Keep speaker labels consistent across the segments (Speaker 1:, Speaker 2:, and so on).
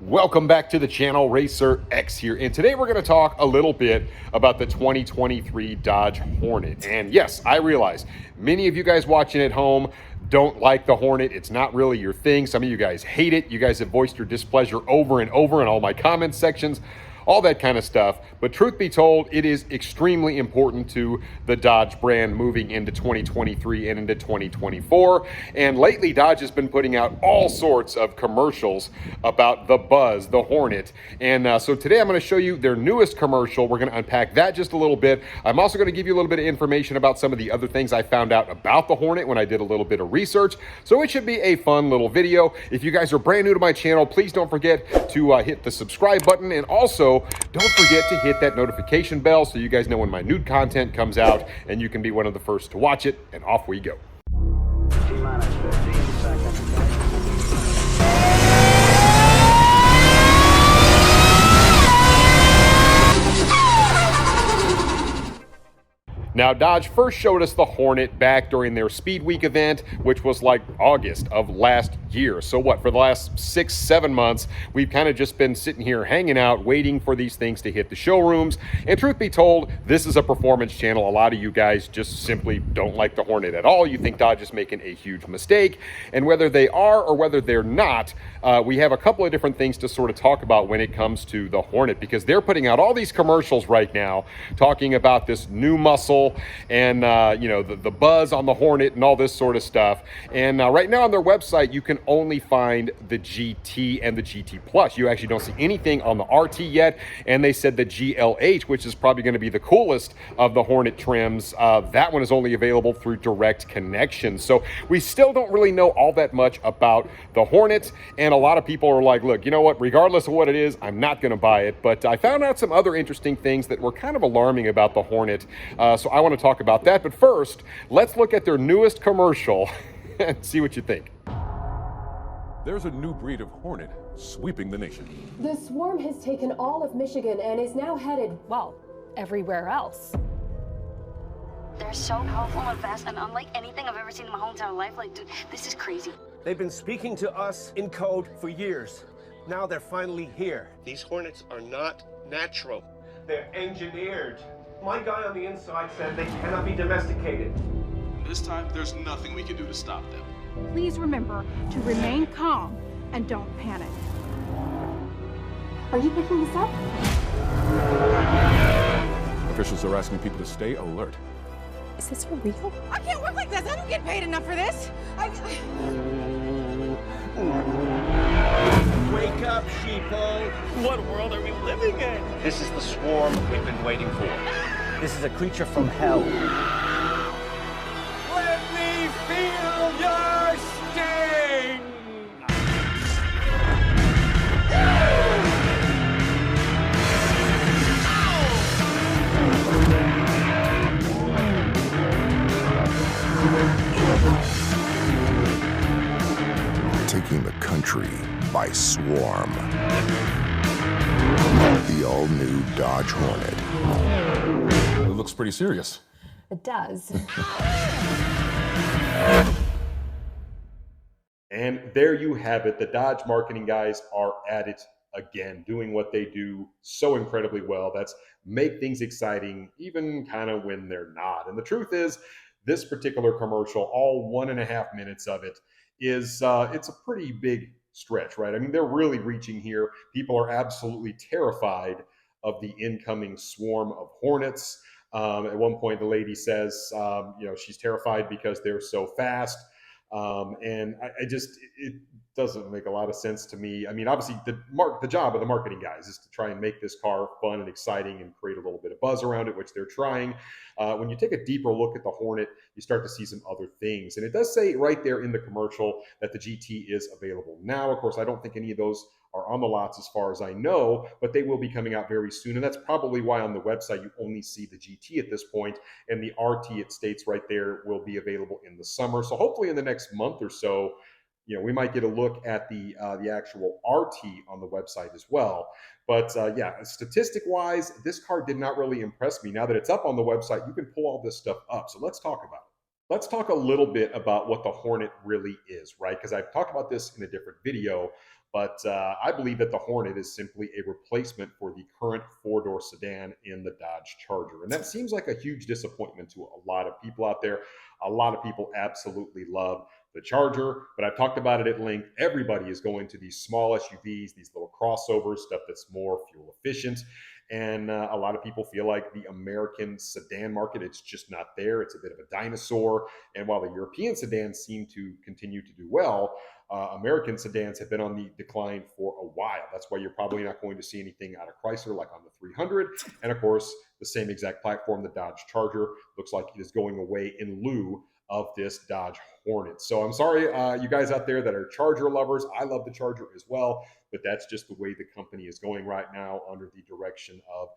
Speaker 1: Welcome back to the channel. Racer X here, and today we're going to talk a little bit about the 2023 Dodge Hornet. And yes, I realize many of you guys watching at home don't like the Hornet. It's not really your thing. Some of you guys hate it. You guys have voiced your displeasure over and over in all my comment sections, all that kind of stuff. But truth be told, it is extremely important to the Dodge brand moving into 2023 and into 2024. And lately, Dodge has been putting out all sorts of commercials about the Buzz, the Hornet. And so today I'm going to show you their newest commercial. We're going to unpack that just a little bit. I'm also going to give you a little bit of information about some of the other things I found out about the Hornet when I did a little bit of research. So it should be a fun little video. If you guys are brand new to my channel, please don't forget to hit the subscribe button, and also don't forget to hit that notification bell so you guys know when my new content comes out and you can be one of the first to watch it. And off we go.
Speaker 2: T-minus 15 seconds.
Speaker 1: Now, Dodge first showed us the Hornet back during their Speed Week event, which was like August of last year. So what, for the last 6-7 months, we've kind of just been sitting here hanging out, waiting for these things to hit the showrooms. And truth be told, this is a performance channel. A lot of you guys just simply don't like the Hornet at all. You think Dodge is making a huge mistake. And whether they are or whether they're not, we have a couple of different things to sort of talk about when it comes to the Hornet, because they're putting out all these commercials right now talking about this new muscle and you know, the buzz on the Hornet and all this sort of stuff. And right now on their website, you can only find the GT and the GT Plus. You actually don't see anything on the RT yet. And they said the GLH, which is probably going to be the coolest of the Hornet trims, that one is only available through direct connection. So we still don't really know all that much about the Hornet. And a lot of people are like, look, you know what, regardless of what it is, I'm not going to buy it. But I found out some other interesting things that were kind of alarming about the Hornet. So I want to talk about that. But first, let's look at their newest commercial and see what you think.
Speaker 3: There's a new breed of Hornet sweeping the nation.
Speaker 4: The swarm has taken all of Michigan and is now headed, well, everywhere else.
Speaker 5: They're so powerful and fast and unlike anything I've ever seen in my whole entire life. Like, dude, this is crazy.
Speaker 6: They've been speaking to us in code for years. Now they're finally here.
Speaker 7: These Hornets are not natural.
Speaker 6: They're engineered. My guy on the inside said they cannot be domesticated.
Speaker 8: This time, there's nothing we can do to stop them.
Speaker 9: Please remember to remain calm and don't panic.
Speaker 4: Are you picking this up?
Speaker 3: Officials are asking people to stay alert.
Speaker 4: Is this for real?
Speaker 9: I can't work like this. I don't get paid enough for this.
Speaker 6: Wake up, sheeple.
Speaker 7: What world are we living in?
Speaker 2: This is the swarm we've been waiting for. This is a creature from hell.
Speaker 6: Let me feel your sting!
Speaker 10: Taking the country by swarm. The all-new Dodge Hornet.
Speaker 3: It looks pretty serious.
Speaker 4: It does.
Speaker 1: And there you have it. The Dodge marketing guys are at it again, doing what they do so incredibly well. That's make things exciting, even kind of when they're not. And the truth is, this particular commercial, all 1.5 minutes of it, is it's a pretty big stretch, right? I mean, they're really reaching here. People are absolutely terrified of the incoming swarm of Hornets. At one point, the lady says, you know, she's terrified because they're so fast. And I just, it doesn't make a lot of sense to me. I mean, obviously, the job of the marketing guys is to try and make this car fun and exciting and create a little bit of buzz around it, which they're trying. When you take a deeper look at the Hornet, you start to see some other things. And it does say right there in the commercial that the GT is available now. Of course, I don't think any of those are on the lots as far as I know, but they will be coming out very soon. And that's probably why on the website you only see the GT at this point, and the RT, it states right there, will be available in the summer. So hopefully in the next month or so, you know, we might get a look at the actual RT on the website as well. But yeah, statistic-wise, this car did not really impress me. Now that it's up on the website, you can pull all this stuff up. So let's talk about it. Let's talk a little bit about what the Hornet really is, right? Because I've talked about this in a different video, But I believe that the Hornet is simply a replacement for the current four-door sedan in the Dodge Charger. And that seems like a huge disappointment to a lot of people out there. A lot of people absolutely love the Charger, but I've talked about it at length. Everybody is going to these small SUVs, these little crossovers, stuff that's more fuel efficient. And a lot of people feel like the American sedan market, it's just not there. It's a bit of a dinosaur. And while the European sedans seem to continue to do well, American sedans have been on the decline for a while. That's why you're probably not going to see anything out of Chrysler like on the 300. And of course, the same exact platform, the Dodge Charger, looks like it is going away in lieu of this Dodge Hornet. So I'm sorry, you guys out there that are Charger lovers. I love the Charger as well, but that's just the way the company is going right now under the direction of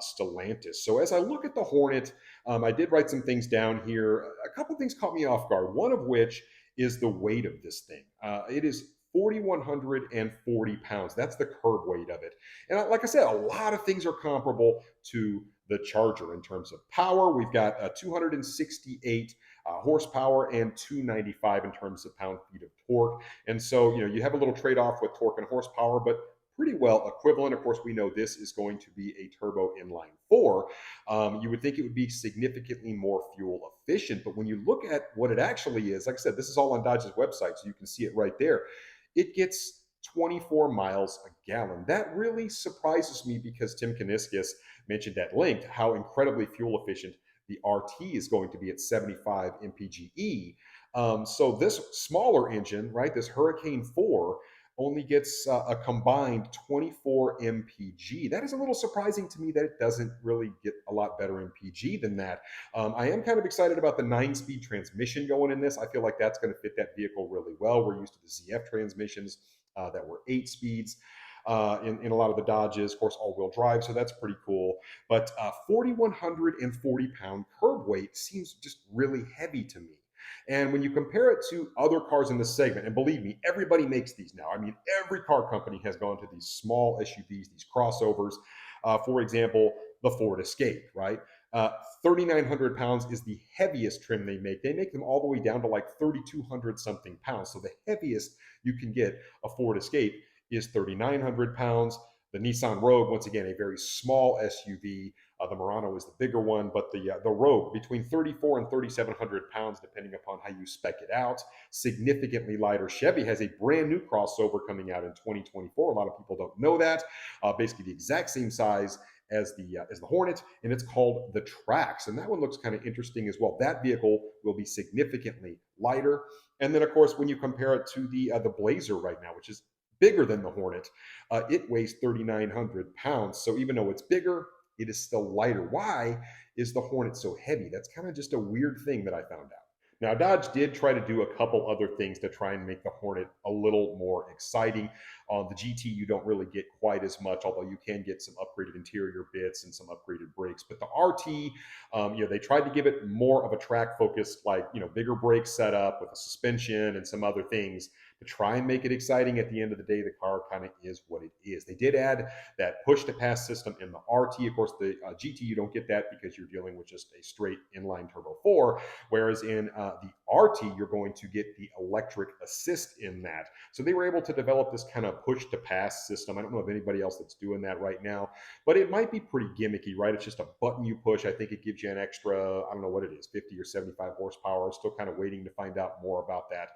Speaker 1: Stellantis. So as I look at the Hornet, I did write some things down here. A couple things caught me off guard, one of which is the weight of this thing. It is 4,140 pounds. That's the curb weight of it. And like I said, a lot of things are comparable to the Charger in terms of power. We've got 268 horsepower and 295 in terms of pound-feet of torque. And so, you have a little trade-off with torque and horsepower, but pretty well equivalent. Of course, we know this is going to be a turbo inline four. You would think it would be significantly more fuel efficient, but when you look at what it actually is, like I said, this is all on Dodge's website, so you can see it right there. It gets 24 miles a gallon. That really surprises me because Tim Kuniskis mentioned at length how incredibly fuel efficient the RT is going to be at 75 mpge. So this smaller engine, right, this Hurricane 4, only gets a combined 24 mpg. That is a little surprising to me that it doesn't really get a lot better mpg than that. I am kind of excited about the 9-speed transmission going in this. I feel like that's going to fit that vehicle really well. We're used to the ZF transmissions that were 8 speeds. In a lot of the Dodges, of course, all-wheel drive, so that's pretty cool. But 4,140-pound curb weight seems just really heavy to me. And when you compare it to other cars in the segment, and believe me, everybody makes these now. I mean, every car company has gone to these small SUVs, these crossovers. For example, the Ford Escape, right? 3,900 pounds is the heaviest trim they make. They make them all the way down to like 3,200 something pounds. So the heaviest you can get a Ford Escape is 3,900 pounds. The Nissan Rogue, once again, a very small SUV. The Murano is the bigger one, but the Rogue, between 3,400 and 3,700 pounds, depending upon how you spec it out. Significantly lighter. Chevy has a brand new crossover coming out in 2024. A lot of people don't know that. Basically the exact same size as the Hornet, and it's called the Trax. And that one looks kind of interesting as well. That vehicle will be significantly lighter. And then, of course, when you compare it to the Blazer right now, which is bigger than the Hornet, it weighs 3,900 pounds. So even though it's bigger, it is still lighter. Why is the Hornet so heavy? That's kind of just a weird thing that I found out. Now, Dodge did try to do a couple other things to try and make the Hornet a little more exciting. On the GT, you don't really get quite as much, although you can get some upgraded interior bits and some upgraded brakes. But the RT, they tried to give it more of a track focused, like, bigger brake setup with a suspension and some other things to try and make it exciting. At the end of the day, the car kind of is what it is. They did add that push-to-pass system in the RT. Of course, the GT, you don't get that because you're dealing with just a straight inline turbo 4, whereas in the RT, you're going to get the electric assist in that. So they were able to develop this kind of push-to-pass system. I don't know of anybody else that's doing that right now, but it might be pretty gimmicky, right? It's just a button you push. I think it gives you an extra, I don't know what it is, 50 or 75 horsepower. Still kind of waiting to find out more about that.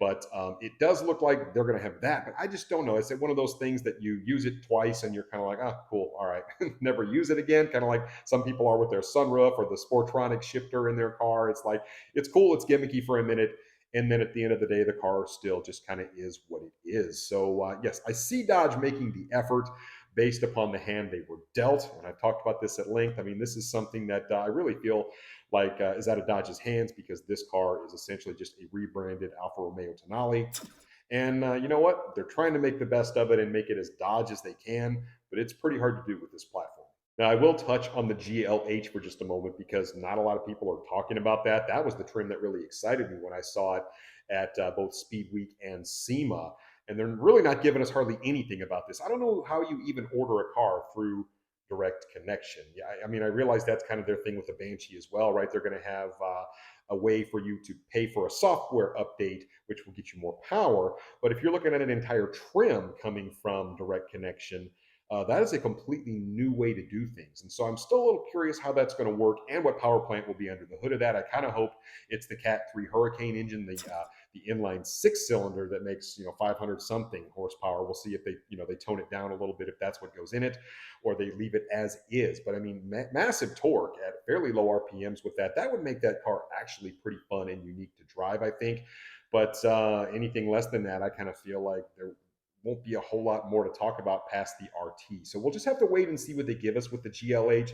Speaker 1: But it does look like they're going to have that, but I just don't know. It's one of those things that you use it twice and you're kind of like, oh, cool, all right, never use it again. Kind of like some people are with their sunroof or the Sportronic shifter in their car. It's like, it's cool, it's gimmicky for a minute, and then at the end of the day, the car still just kind of is what it is. So yes, I see Dodge making the effort based upon the hand they were dealt. And I've talked about this at length. I mean, this is something that I really feel like is out of Dodge's hands, because this car is essentially just a rebranded Alfa Romeo Tonale. And you know what? They're trying to make the best of it and make it as Dodge as they can, but it's pretty hard to do with this platform. Now, I will touch on the GLH for just a moment because not a lot of people are talking about that. That was the trim that really excited me when I saw it at both Speed Week and SEMA. And they're really not giving us hardly anything about this. I don't know how you even order a car through direct connection. Yeah, I mean, I realize that's kind of their thing with the Banshee as well, right? They're going to have a way for you to pay for a software update, which will get you more power. But if you're looking at an entire trim coming from direct connection, that is a completely new way to do things. And so I'm still a little curious how that's going to work and what power plant will be under the hood of that. I kind of hope it's the Cat 3 Hurricane engine, the inline 6-cylinder that makes 500 something horsepower. We'll see if they tone it down a little bit if that's what goes in it, or they leave it as is. But I mean, massive torque at fairly low RPMs with that would make that car actually pretty fun and unique to drive, I think. But anything less than that, I kind of feel like there won't be a whole lot more to talk about past the RT. So we'll just have to wait and see what they give us with the GLH.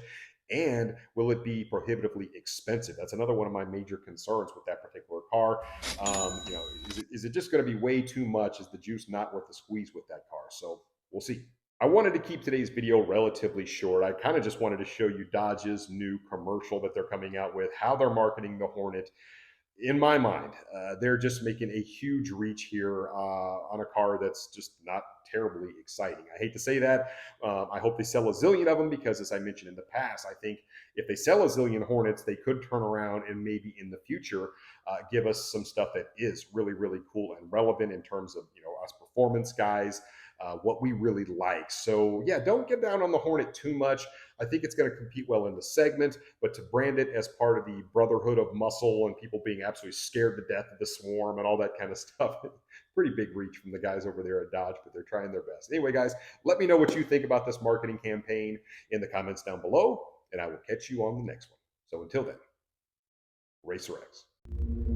Speaker 1: And will it be prohibitively expensive? That's another one of my major concerns with that particular car. Is it just going to be way too much? Is the juice not worth the squeeze with that car? So we'll see. I wanted to keep today's video relatively short. I kind of just wanted to show you Dodge's new commercial that they're coming out with, how they're marketing the Hornet. In my mind, they're just making a huge reach here on a car that's just not terribly exciting. I hate to say that. I hope they sell a zillion of them because, as I mentioned in the past, I think if they sell a zillion Hornets, they could turn around and maybe in the future give us some stuff that is really, really cool and relevant in terms of us performance guys. What we really like. So yeah, don't get down on the Hornet too much. I think it's going to compete well in the segment, but to brand it as part of the brotherhood of muscle and people being absolutely scared to death of the swarm and all that kind of stuff, pretty big reach from the guys over there at Dodge, but they're trying their best. Anyway, guys, let me know what you think about this marketing campaign in the comments down below, and I will catch you on the next one. So until then, Racer X.